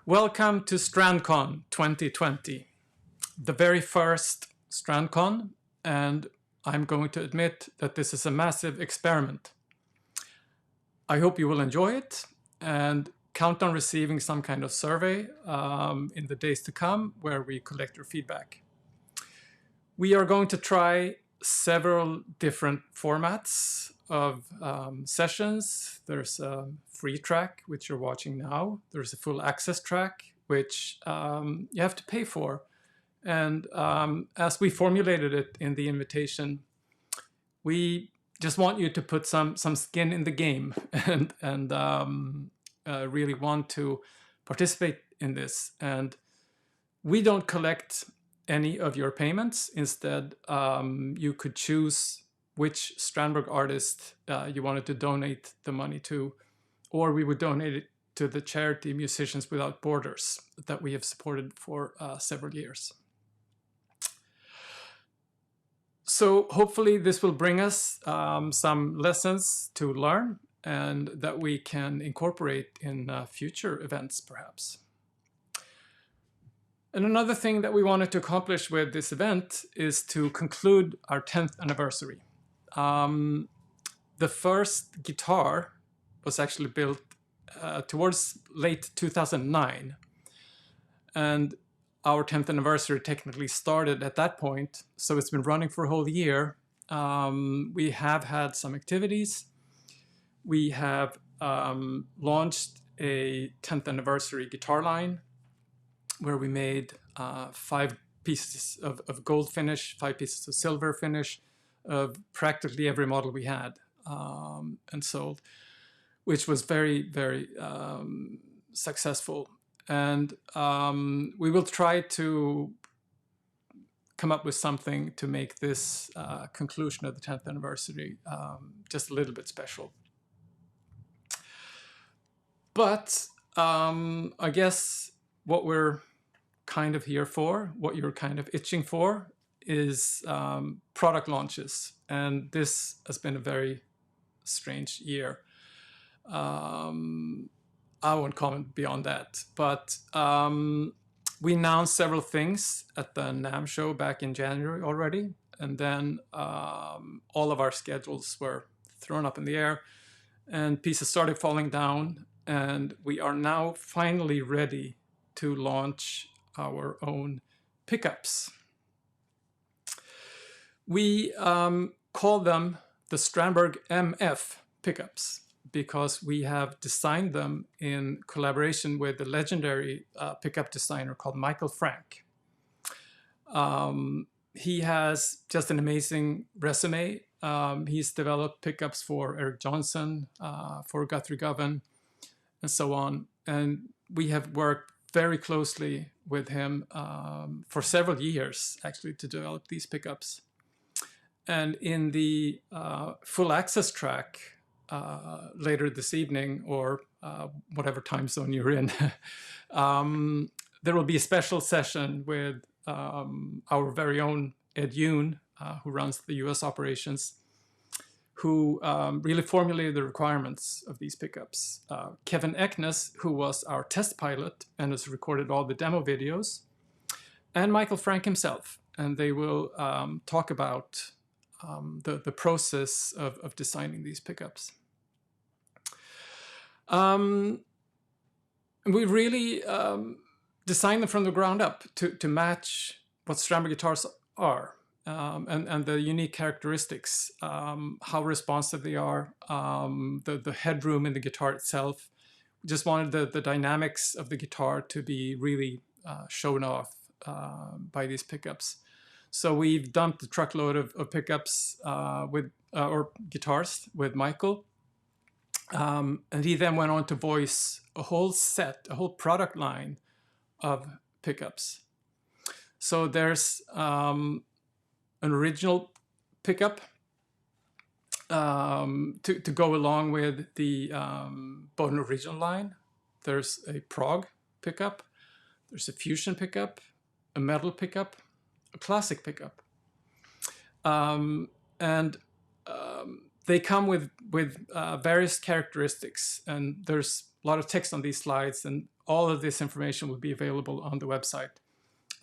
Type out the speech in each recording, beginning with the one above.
Welcome to StrandCon 2020, the very first StrandCon, and I'm going to admit that this is a massive experiment. I hope you will enjoy it and count on receiving some kind of survey in the days to come where we collect your feedback. We are going to try several different formats of sessions. There's a free track, which you're watching now. There's a full access track, which you have to pay for. And as we formulated it in the invitation, we just want you to put some skin in the game and really want to participate in this. And we don't collect any of your payments. Instead, you could choose which Strandberg artist you wanted to donate the money to, or we would donate it to the charity Musicians Without Borders that we have supported for several years. So hopefully this will bring us some lessons to learn and that we can incorporate in future events, perhaps. And another thing that we wanted to accomplish with this event is to conclude our 10th anniversary. The first guitar was actually built towards late 2009. And our 10th anniversary technically started at that point, so it's been running for a whole year. We have had some activities. We have launched a 10th anniversary guitar line where we made 5 pieces of gold finish, 5 pieces of silver finish of practically every model we had and sold, which was very, very successful. And we will try to come up with something to make this conclusion of the 10th anniversary just a little bit special. But I guess what we're kind of here for, what you're kind of itching for, is product launches. And this has been a very strange year. I won't comment beyond that, but we announced several things at the NAMM show back in January already, and then all of our schedules were thrown up in the air and pieces started falling down, and we are now finally ready to launch our own pickups. We call them the Strandberg MF pickups because we have designed them in collaboration with the legendary pickup designer called Michael Frank. He has just an amazing resume. He's developed pickups for Eric Johnson, for Guthrie Govan, and so on. And we have worked very closely with him for several years, actually, to develop these pickups. And in the full access track later this evening, or whatever time zone you're in, there will be a special session with our very own Ed Yoon, who runs the US operations, who really formulated the requirements of these pickups. Kevin Eknes, who was our test pilot and has recorded all the demo videos, and Michael Frank himself. And they will talk about the process of designing these pickups. We really designed them from the ground up to match what Strandberg guitars are and the unique characteristics, how responsive they are, the headroom in the guitar itself. We just wanted the dynamics of the guitar to be really shown off by these pickups. So we've dumped a truckload of pickups or guitars with Michael. And he then went on to voice a whole set, a whole product line of pickups. So there's an original pickup to go along with the Bowden original line. There's a prog pickup. There's a fusion pickup, a metal pickup, a classic pickup. they come with various characteristics, and there's a lot of text on these slides, and all of this information will be available on the website.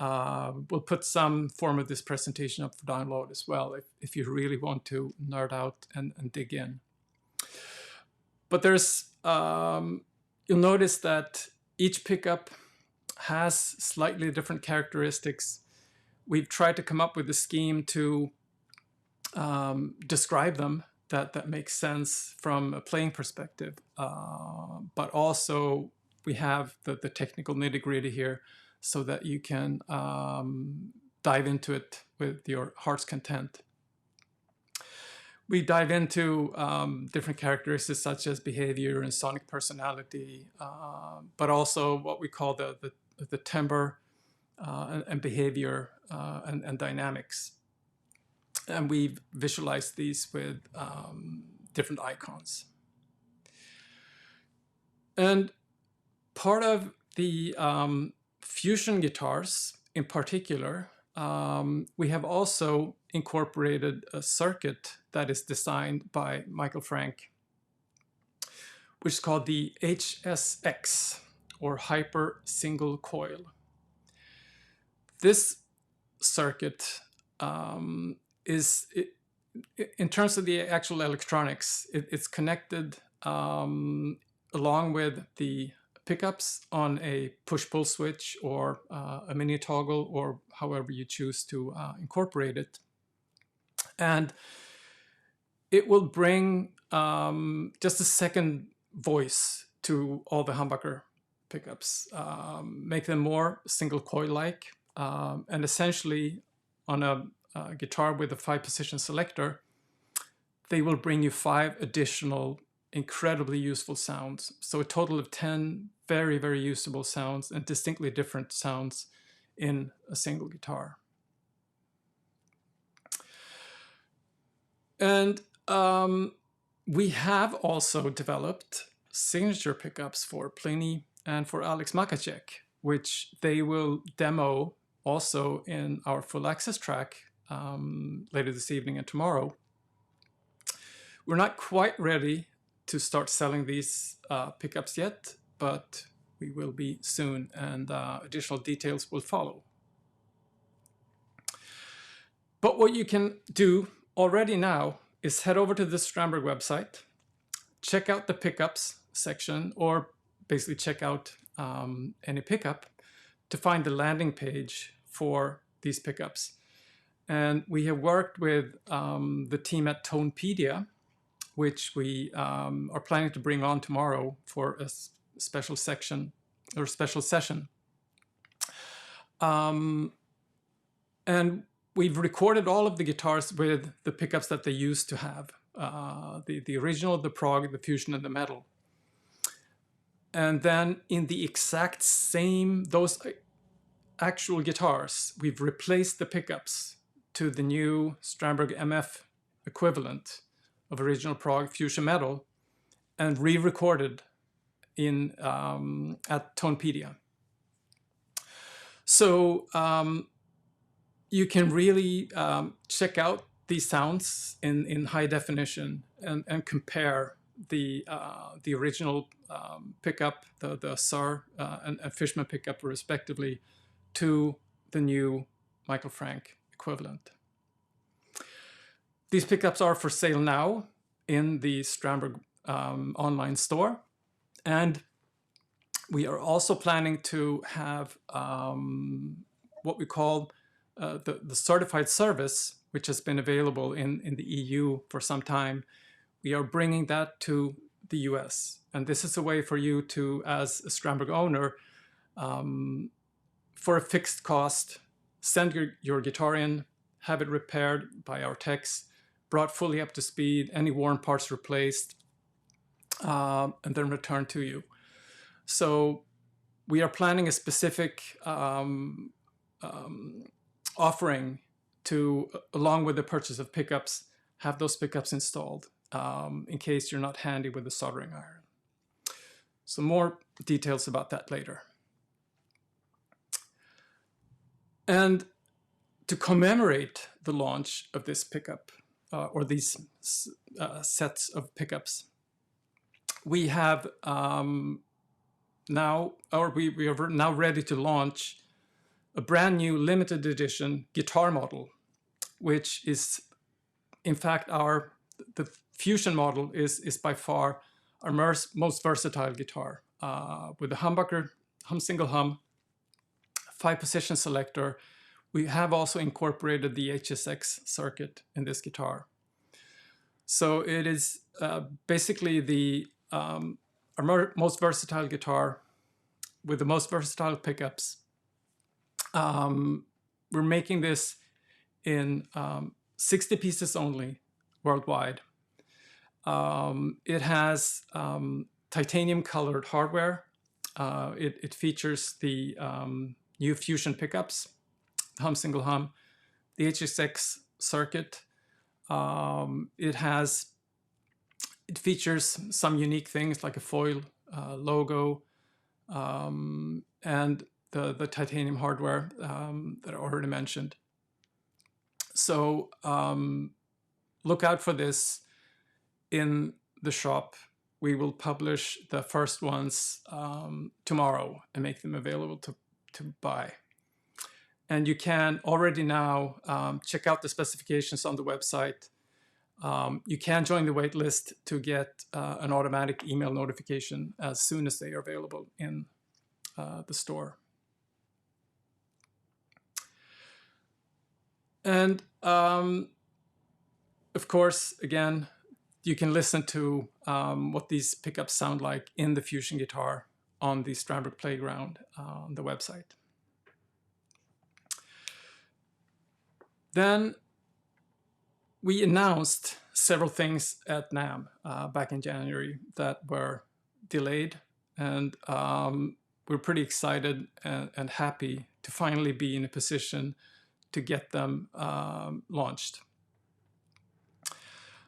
We'll put some form of this presentation up for download as well if you really want to nerd out and dig in. But there's, you'll notice that each pickup has slightly different characteristics. We've tried to come up with a scheme to describe them that makes sense from a playing perspective. But also we have the technical nitty-gritty here so that you can dive into it with your heart's content. We dive into different characteristics such as behavior and sonic personality, but also what we call the timbre and behavior and dynamics. And we've visualized these with different icons. And part of the fusion guitars in particular, we have also incorporated a circuit that is designed by Michael Frank, which is called the HSX, or Hyper Single Coil. This circuit is, in terms of the actual electronics, it's connected along with the pickups on a push-pull switch or a mini toggle, or however you choose to incorporate it. And it will bring just a second voice to all the humbucker pickups, make them more single coil-like, and essentially on a guitar with a 5-position selector, they will bring you 5 additional incredibly useful sounds. So a total of 10 very, very usable sounds and distinctly different sounds in a single guitar. And we have also developed signature pickups for Pliny and for Alex Makacek, which they will demo also in our full access track later this evening and tomorrow. We're not quite ready to start selling these pickups yet, but we will be soon, and additional details will follow. But what you can do already now is head over to the Strandberg website, check out the pickups section, or basically check out any pickup to find the landing page for these pickups. And we have worked with the team at Tonepedia, which we are planning to bring on tomorrow for a special section or special session. And we've recorded all of the guitars with the pickups that they used to have, the original, the prog, the fusion, and the metal. And then in the exact same, those actual guitars, we've replaced the pickups to the new Strandberg MF equivalent of original prog, fusion, metal, and re-recorded in at Tonepedia. So you can really check out these sounds in high definition and compare the original pickup, the SAR and Fishman pickup respectively, to the new Michael Frank equivalent. These pickups are for sale now in the Strandberg online store, and we are also planning to have what we call the certified service, which has been available in the EU for some time. We are bringing that to the US, and this is a way for you to, as a Strandberg owner, for a fixed cost, send your guitar in, have it repaired by our techs, brought fully up to speed, any worn parts replaced, and then returned to you. So we are planning a specific offering to, along with the purchase of pickups, have those pickups installed in case you're not handy with a soldering iron. So more details about that later. And to commemorate the launch of this pickup, or these sets of pickups. We have now, or we are now ready to launch a brand new limited edition guitar model, which is in fact the Fusion model is by far our most versatile guitar, with a humbucker, single hum, 5-position selector. We have also incorporated the HSX circuit in this guitar. So it is basically our most versatile guitar with the most versatile pickups. We're making this in 60 pieces only worldwide. It has titanium colored hardware. It features the new Fusion pickups, hum, single hum, the HSX circuit. It features some unique things like a foil logo, and the titanium hardware that I already mentioned. So look out for this in the shop. We will publish the first ones tomorrow and make them available to buy. And you can already now check out the specifications on the website. You can join the wait list to get an automatic email notification as soon as they are available in the store. And of course, again, you can listen to what these pickups sound like in the Fusion guitar on the Strandberg Playground on the website. Then we announced several things at NAMM back in January that were delayed, and we're pretty excited and happy to finally be in a position to get them launched.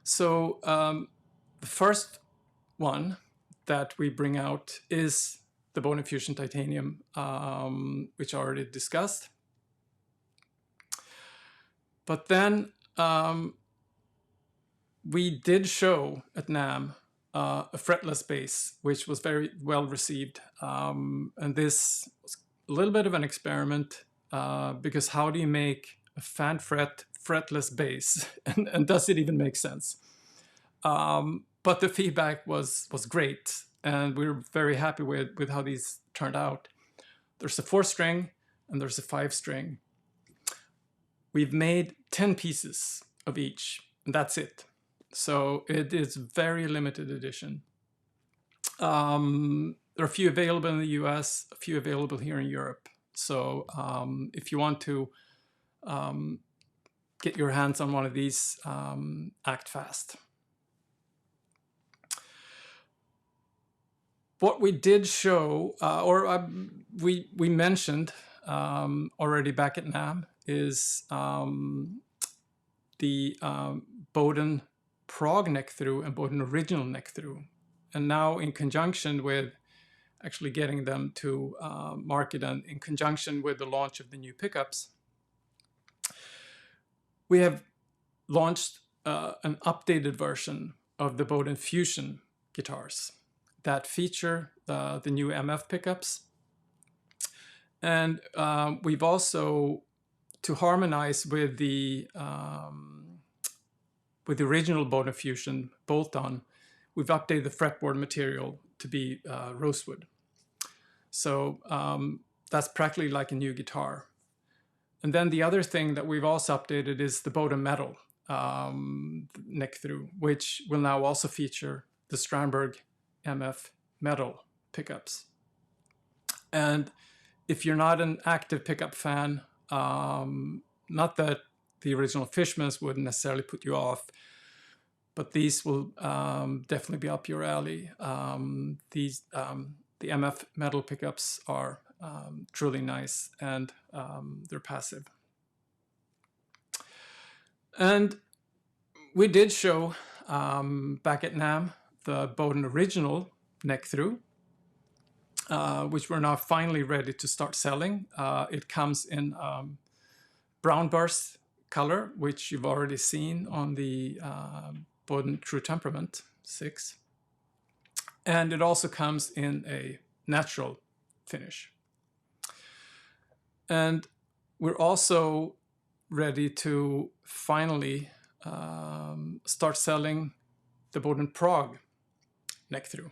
So the first one that we bring out is the Bone Fusion Titanium, which I already discussed. But then we did show at NAMM a fretless bass, which was very well received. And this was a little bit of an experiment, because how do you make a fan fret fretless bass? and does it even make sense? But the feedback was great, and we were very happy with how these turned out. There's a 4-string and there's a 5-string. We've made 10 pieces of each, and that's it. So it is very limited edition. There are a few available in the US, a few available here in Europe. So if you want to get your hands on one of these, act fast. What we did show, we mentioned already back at NAMM, is the Bowden Prog neckthrough and Bowden Original neckthrough. And now in conjunction with actually getting them to market, and in conjunction with the launch of the new pickups, we have launched an updated version of the Bowden Fusion guitars that feature the new MF pickups. And we've also, to harmonize with the original Bowden Fusion bolt-on, we've updated the fretboard material to be rosewood. So that's practically like a new guitar. And then the other thing that we've also updated is the Bowden Metal neckthrough, which will now also feature the Strandberg MF Metal pickups. And if you're not an active pickup fan, not that the original Fishmans would necessarily put you off, but these will definitely be up your alley. The MF Metal pickups are truly nice, and they're passive. And we did show back at NAMM the Bowden Original neckthrough, which we're now finally ready to start selling. It comes in brown burst color, which you've already seen on the Boden True Temperament 6. And it also comes in a natural finish. And we're also ready to finally start selling the Boden Prague neckthrough.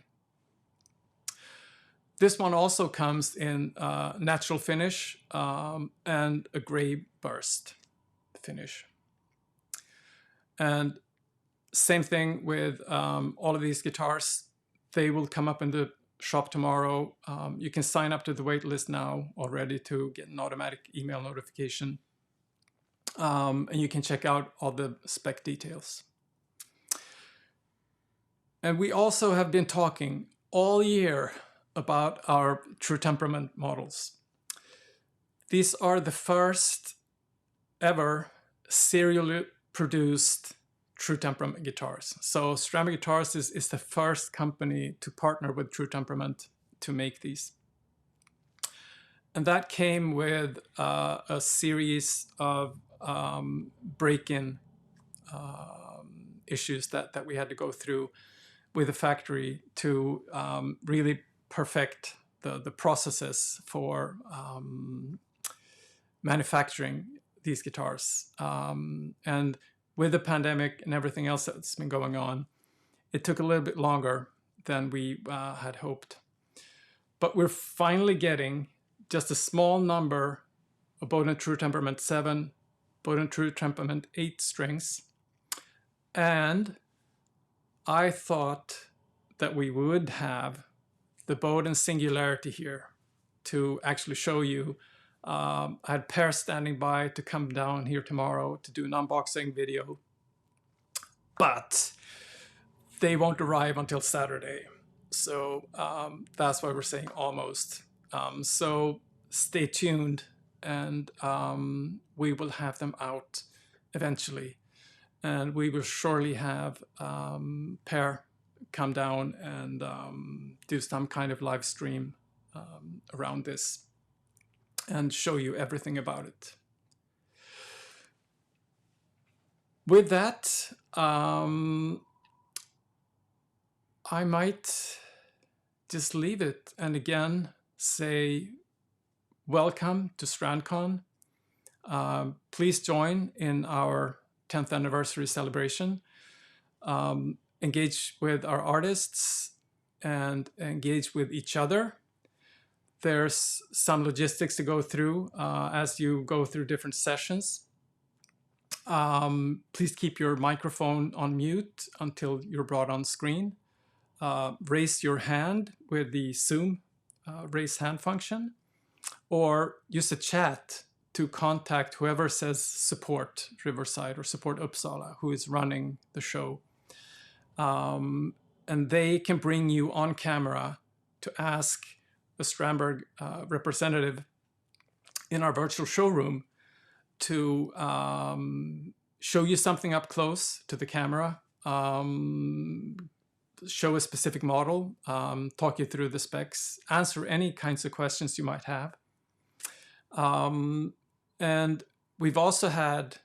This one also comes in natural finish and a gray burst finish. And same thing with all of these guitars. They will come up in the shop tomorrow. You can sign up to the wait list now already to get an automatic email notification. And you can check out all the spec details. And we also have been talking all year about our True Temperament models. These are the first ever serially produced True Temperament guitars. So Strandberg Guitars is the first company to partner with True Temperament to make these. And that came with a series of break-in issues that we had to go through with the factory to really perfect the processes for manufacturing these guitars. And with the pandemic and everything else that's been going on, it took a little bit longer than we had hoped. But we're finally getting just a small number of Boden True Temperament 7, Boden True Temperament 8 strings. And I thought that we would have the Boden Singularity here to actually show you. I had Per standing by to come down here tomorrow to do an unboxing video, but they won't arrive until Saturday. So that's why we're saying almost. So stay tuned, and we will have them out eventually. And we will surely have Per come down and do some kind of live stream around this and show you everything about it. With that, I might just leave it and again say welcome to StrandCon. Please join in our 10th anniversary celebration. Engage with our artists and engage with each other. There's some logistics to go through as you go through different sessions. Please keep your microphone on mute until you're brought on screen. Raise your hand with the Zoom raise hand function, or use the chat to contact whoever says support Riverside or support Uppsala, who is running the show. And they can bring you on camera to ask a Strandberg representative in our virtual showroom to show you something up close to the camera, show a specific model, talk you through the specs, answer any kinds of questions you might have. And we've also had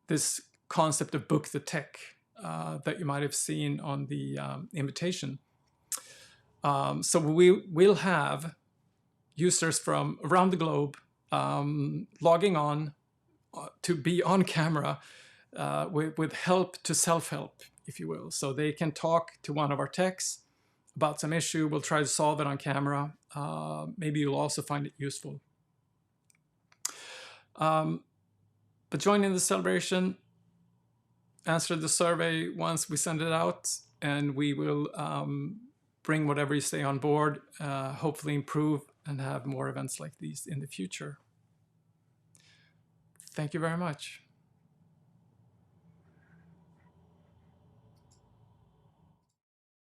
this concept of book the tech that you might have seen on the invitation. So we will have users from around the globe logging on to be on camera with help to self-help, if you will. So they can talk to one of our techs about some issue. We'll try to solve it on camera. Maybe you'll also find it useful. But join in the celebration, answer the survey once we send it out, and we will bring whatever you say on board, hopefully improve and have more events like these in the future. Thank you very much.